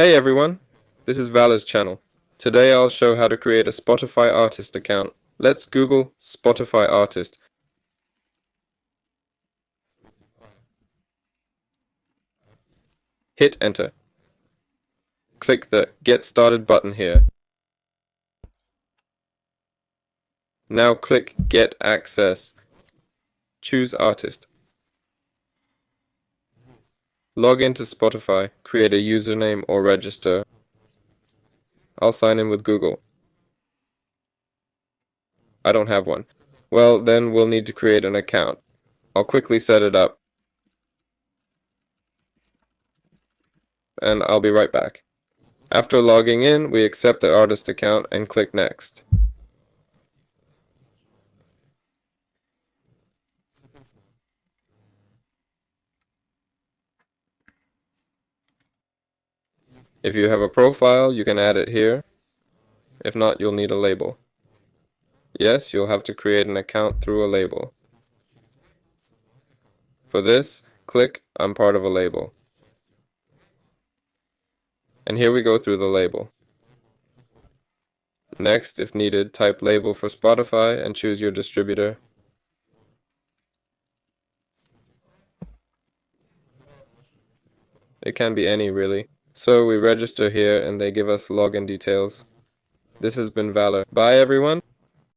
Hey everyone, this is Valor's channel. Today I'll show how to create a Spotify artist account. Let's Google Spotify artist. Hit enter. Click the Get Started button here. Now click Get Access. Choose Artist. Log into Spotify, create a username or register. I'll sign in with Google. I don't have one. Well, then we'll need to create an account. I'll quickly set it up. And I'll be right back. After logging in, we accept the artist account and click Next. If you have a profile, you can add it here. If not, you'll need a label. Yes, you'll have to create an account through a label. For this, click I'm part of a label. And here we go through the label. Next, if needed, type label for Spotify and choose your distributor. It can be any, really. So we register here and they give us login details. This has been Valor. Bye everyone.